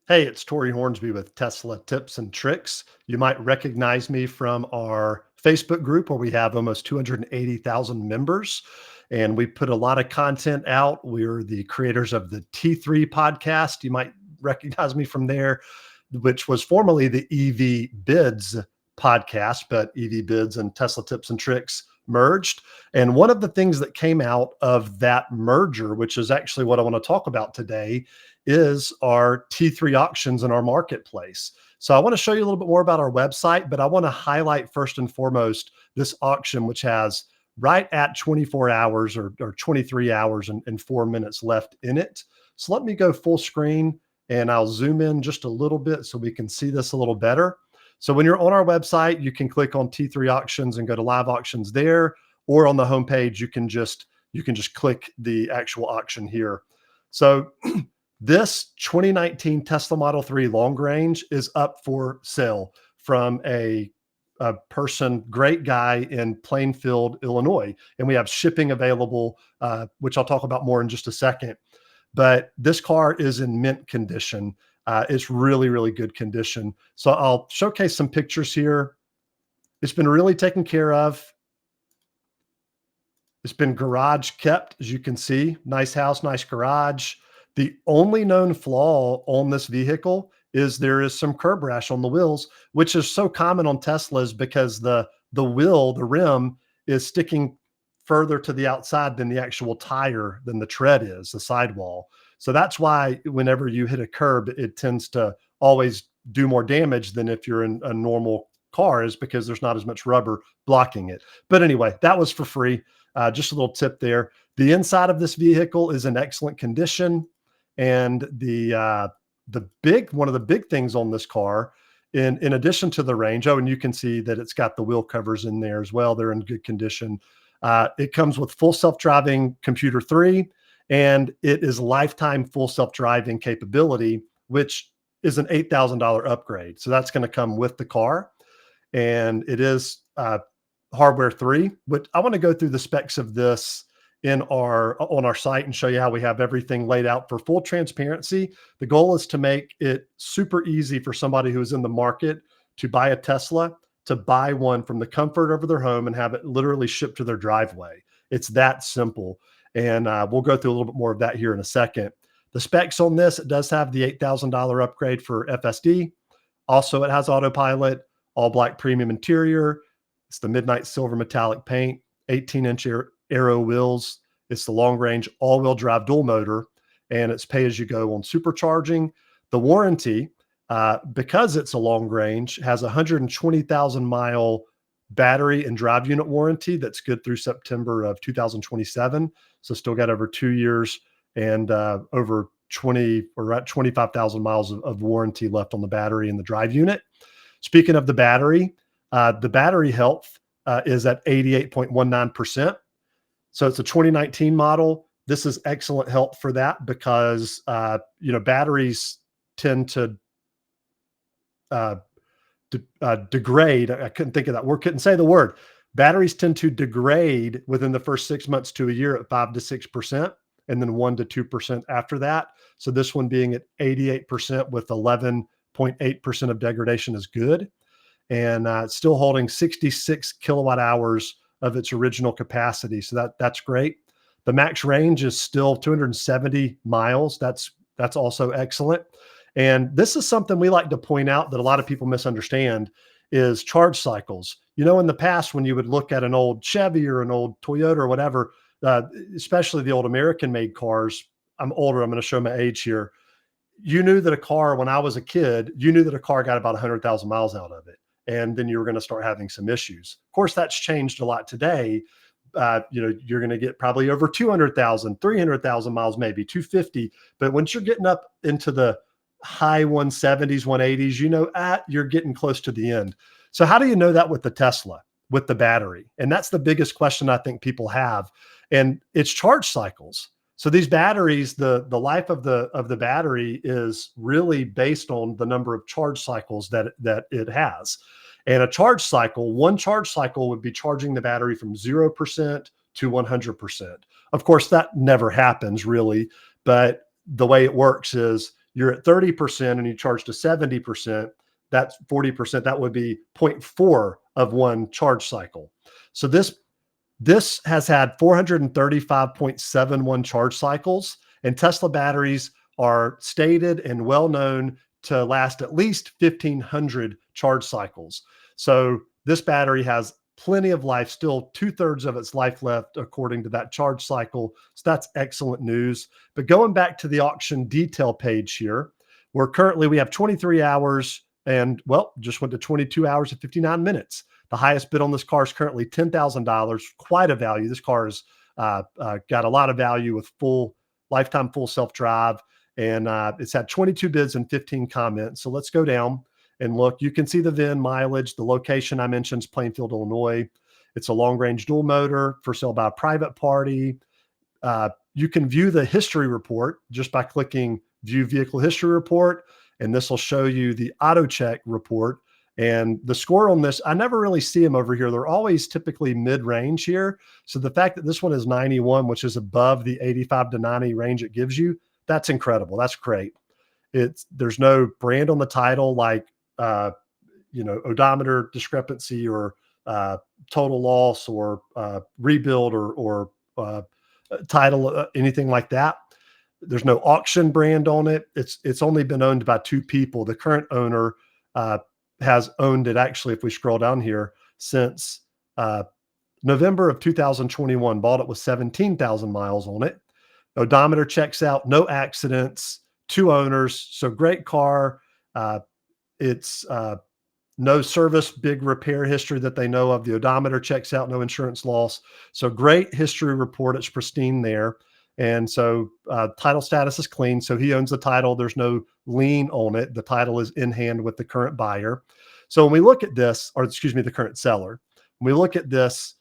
Hey, it's Tori Hornsby with Tesla Tips and Tricks. You might recognize me from our Facebook group where we have almost 280,000 members and we put a lot of content out. We're the creators of the T3 podcast. You might recognize me from there, which was formerly the EV Bids podcast, but EV Bids and Tesla Tips and Tricks merged. And one of the things that came out of that merger, which is actually what I want to talk about today, is our T3 auctions in our marketplace. So I want to show you a little bit more about our website, but I want to highlight first and foremost this auction, which has right at 24 hours or 23 hours and 4 minutes left in it. So let me go full screen and I'll zoom in just a little bit so we can see this a little better. So when you're on our website, you can click on T3 auctions and go to live auctions there, or on the homepage, you can just click the actual auction here. So this 2019 Tesla Model 3 long range is up for sale from a person, great guy in Plainfield, Illinois. And we have shipping available, which I'll talk about more in just a second. But this car is in mint condition. It's really, really good condition. So I'll showcase some pictures here. It's been really taken care of. It's been garage kept, as you can see. Nice house, nice garage. The only known flaw on this vehicle is there is some curb rash on the wheels, which is so common on Teslas because the rim is sticking further to the outside than the actual tire, than the tread is, the sidewall. So that's why whenever you hit a curb, it tends to always do more damage than if you're in a normal car, is because there's not as much rubber blocking it. But anyway, that was for free. Just a little tip there. The inside of this vehicle is in excellent condition. And one of the big things on this car, in addition to the range, and you can see that it's got the wheel covers in there as well. They're in good condition. It comes with full self-driving computer 3, and it is lifetime full self-driving capability, which is an $8,000 upgrade. So that's going to come with the car, and it is hardware 3. But I want to go through the specs of this on our site and show you how we have everything laid out for full transparency. The goal is to make it super easy for somebody who is in the market to buy a Tesla, to buy one from the comfort of their home and have it literally shipped to their driveway. It's that simple. And we'll go through a little bit more of that here in a second. The specs on this, it does have the $8,000 upgrade for FSD. Also, it has autopilot, all black premium interior. It's the midnight silver metallic paint, 18-inch aero wheels. It's the long range all-wheel drive dual motor, and it's pay as you go on supercharging. The warranty, because it's a long range, has a 120,000 mile battery and drive unit warranty that's good through September of 2027. So still got over 2 years and over 25,000 miles of warranty left on the battery and the drive unit. Speaking of the battery health is at 88.19%. So it's a 2019 model. This is excellent health for that because, batteries tend to degrade. I couldn't think of that word. Couldn't say the word. Batteries tend to degrade within the first 6 months to a year at 5 to 6%, and then 1 to 2% after that. So this one being at 88% with 11.8% of degradation is good. And still holding 66 kilowatt hours of its original capacity. So that's great. The max range is still 270 miles. That's also excellent. And this is something we like to point out that a lot of people misunderstand is charge cycles. In the past, when you would look at an old Chevy or an old Toyota or whatever, especially the old American made cars, I'm older, I'm going to show my age here. You knew that a car, when I was a kid, you knew that a car got about 100,000 miles out of it. And then you were going to start having some issues. Of course, that's changed a lot today. You're going to get probably over 200,000, 300,000 miles, maybe 250. But once you're getting up into the high 170s, 180s, you're getting close to the end. So how do you know that with the Tesla, with the battery? And that's the biggest question I think people have. And it's charge cycles. So these batteries, the life of the battery is really based on the number of charge cycles that it has. And one charge cycle would be charging the battery from 0% to 100%. Of course, that never happens really, but the way it works is you're at 30% and you charge to 70%, that's 40%. That would be zero point 0.4 of one charge cycle. So this has had 435.71 charge cycles, and Tesla batteries are stated and well known to last at least 1,500 charge cycles. So this battery has plenty of life, still 2/3 of its life left, according to that charge cycle. So that's excellent news. But going back to the auction detail page here, we have 23 hours and, well, just went to 22 hours and 59 minutes. The highest bid on this car is currently $10,000, quite a value. This car has got a lot of value with lifetime full self-drive, and it's had 22 bids and 15 comments. So let's go down and look. You can see the VIN, mileage. The location I mentioned is Plainfield, Illinois. It's a long-range dual motor for sale by a private party. You can view the history report just by clicking View Vehicle History Report, and this will show you the auto check report. And the score on this, I never really see them over here. They're always typically mid-range here. So the fact that this one is 91, which is above the 85 to 90 range it gives you, that's incredible. That's great. There's no brand on the title like odometer discrepancy or total loss or rebuild or title, anything like that. There's no auction brand on it. It's only been owned by two people. The current owner has owned it, actually, if we scroll down here, since November of 2021, bought it with 17,000 miles on it. Odometer checks out, no accidents, two owners. So great car. It's no service, big repair history that they know of. The odometer checks out, no insurance loss. So great history report. It's pristine there. And so title status is clean. So he owns the title. There's no lien on it. The title is in hand with the current buyer. So when we look at this, or excuse me, the current seller, when we look at this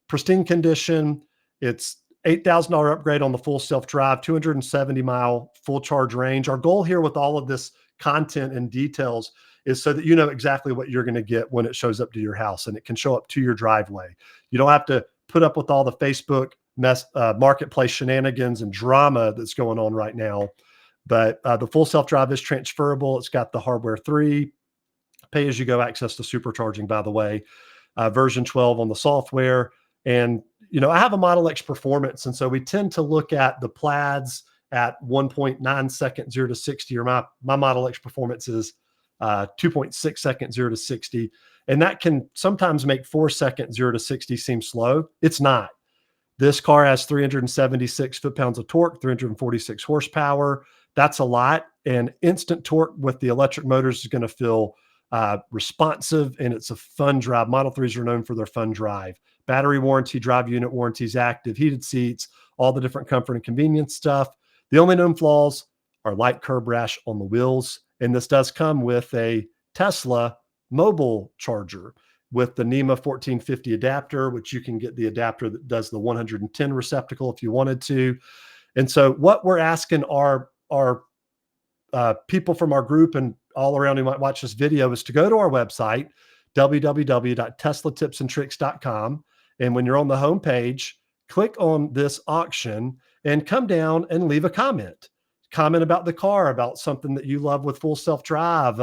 pristine condition, it's $8,000 upgrade on the full self-drive, 270-mile full charge range. Our goal here with all of this content and details is so that you know exactly what you're going to get when it shows up to your house, and it can show up to your driveway. You don't have to put up with all the Facebook marketplace shenanigans and drama that's going on right now. But the full self-drive is transferable. It's got the hardware 3, pay-as-you-go access to supercharging, by the way, version 12 on the software. And, I have a Model X Performance, and so we tend to look at the Plaids at 1.9 seconds 0 to 60, or my Model X Performance is 2.6 seconds 0 to 60. And that can sometimes make 4 seconds 0 to 60 seem slow. It's not. This car has 376 foot-pounds of torque, 346 horsepower. That's a lot. And instant torque with the electric motors is going to feel responsive, and it's a fun drive. Model 3s are known for their fun drive. Battery warranty, drive unit warranties active, heated seats, all the different comfort and convenience stuff. The only known flaws are light curb rash on the wheels. And this does come with a Tesla mobile charger with the NEMA 1450 adapter, which you can get the adapter that does the 110 receptacle if you wanted to. And so what we're asking our people from our group and all around who might watch this video is to go to our website, www.teslatipsandtricks.com. And when you're on the home page, click on this auction and come down and leave a comment. Comment about the car, about something that you love with full self-drive.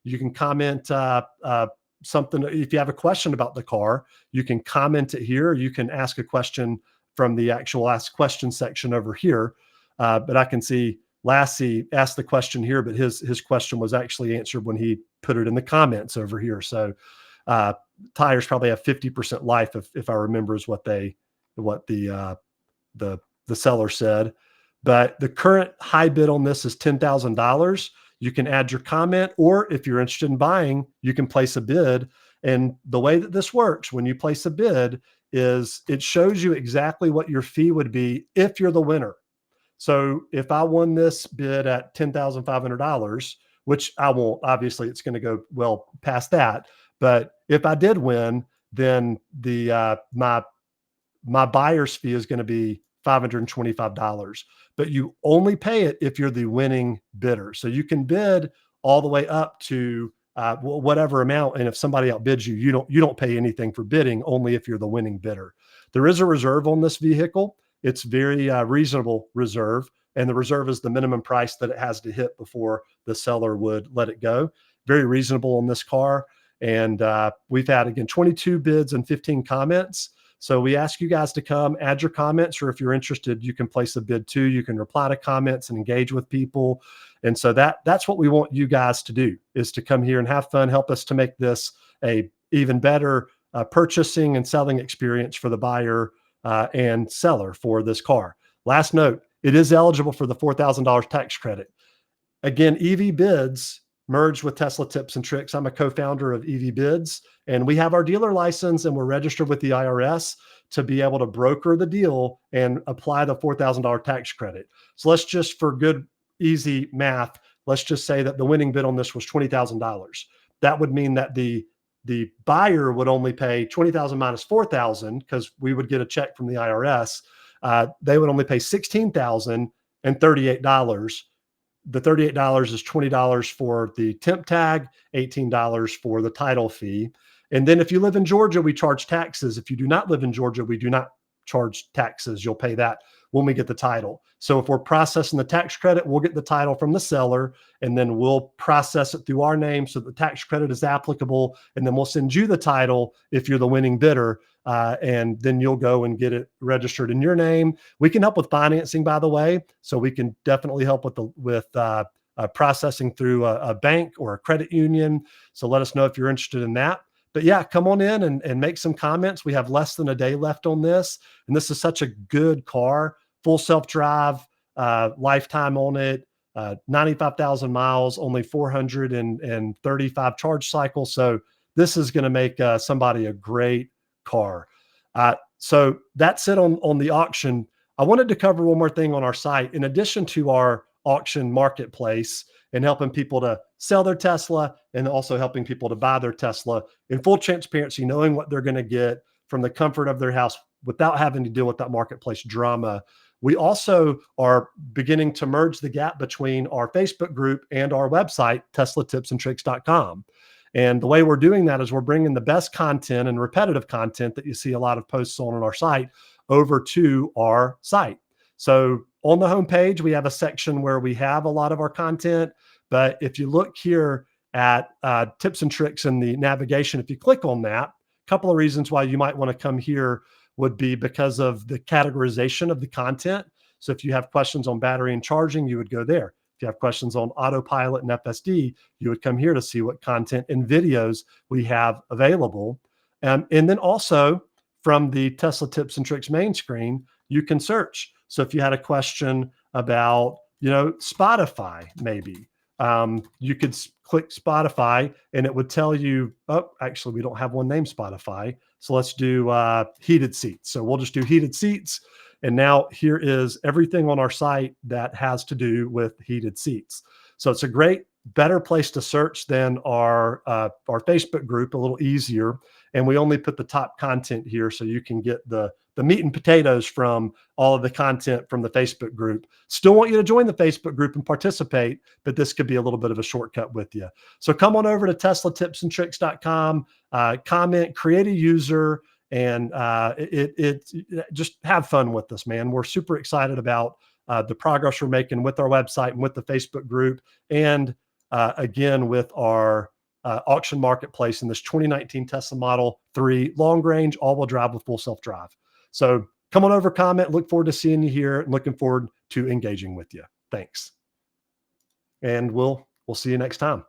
You can comment something. If you have a question about the car, you can comment it here. You can ask a question from the actual ask question section over here. But I can see Lassie asked the question here, but his question was actually answered when he put it in the comments over here. So tires probably have 50% life, if I remember, is what the seller said. But the current high bid on this is $10,000. You can add your comment, or if you're interested in buying, you can place a bid. And the way that this works, when you place a bid, is it shows you exactly what your fee would be if you're the winner. So if I won this bid at $10,500, which I won't, obviously it's going to go well past that. But if I did win, then my buyer's fee is going to be $525, but you only pay it if you're the winning bidder. So you can bid all the way up to whatever amount. And if somebody outbids you, you don't pay anything for bidding, only if you're the winning bidder. There is a reserve on this vehicle. It's very reasonable reserve. and the reserve is the minimum price that it has to hit before the seller would let it go. Very reasonable on this car. And we've had, again, 22 bids and 15 comments. So we ask you guys to come, add your comments, or if you're interested, you can place a bid too. You can reply to comments and engage with people. And so that's what we want you guys to do, is to come here and have fun, help us to make this a even better purchasing and selling experience for the buyer and seller for this car. Last note, it is eligible for the $4,000 tax credit. Again, EV Bids merged with Tesla Tips and Tricks. I'm a co-founder of EV Bids, and we have our dealer license and we're registered with the IRS to be able to broker the deal and apply the $4,000 tax credit. So let's just, for good, easy math, let's just say that the winning bid on this was $20,000. That would mean that the buyer would only pay 20,000 minus 4,000, because we would get a check from the IRS. They would only pay $16,038. The $38 is $20 for the temp tag, $18 for the title fee. And then if you live in Georgia, we charge taxes. If you do not live in Georgia, we do not charge taxes. You'll pay that when we get the title. So if we're processing the tax credit, we'll get the title from the seller, and then we'll process it through our name so the tax credit is applicable. And then we'll send you the title if you're the winning bidder. And then you'll go and get it registered in your name. We can help with financing, by the way. So we can definitely help with processing through a bank or a credit union. So let us know if you're interested in that. But yeah, come on in and make some comments. We have less than a day left on this. And this is such a good car, full self-drive, lifetime on it, 95,000 miles, only 435 charge cycles. So this is going to make somebody a great car. So that's it on the auction. I wanted to cover one more thing on our site. In addition to our auction marketplace and helping people to sell their Tesla, and also helping people to buy their Tesla in full transparency, knowing what they're going to get from the comfort of their house without having to deal with that marketplace drama, we also are beginning to merge the gap between our Facebook group and our website, teslatipsandtricks.com. And the way we're doing that is we're bringing the best content and repetitive content that you see a lot of posts on our site over to our site. So on the homepage, we have a section where we have a lot of our content. But if you look here at tips and tricks in the navigation, if you click on that, a couple of reasons why you might want to come here would be because of the categorization of the content. So if you have questions on battery and charging, you would go there. If you have questions on autopilot and FSD, you would come here to see what content and videos we have available. And then also from the Tesla Tips and Tricks main screen, you can search. So if you had a question about, Spotify, maybe, you could click Spotify and it would tell you, oh, actually, we don't have one named Spotify. So let's do heated seats. So we'll just do heated seats. And now here is everything on our site that has to do with heated seats. So it's a great, better place to search than our Facebook group, a little easier. And we only put the top content here so you can get the meat and potatoes from all of the content from the Facebook group. Still want you to join the Facebook group and participate, but this could be a little bit of a shortcut with you. So come on over to teslatipsandtricks.com, comment, create a user, and just have fun with this, man. We're super excited about the progress we're making with our website and with the Facebook group, and again, with our auction marketplace in this 2019 Tesla Model 3 long range all-wheel drive with full self-drive. So come on over, comment. Look forward to seeing you here and looking forward to engaging with you. Thanks. And we'll see you next time.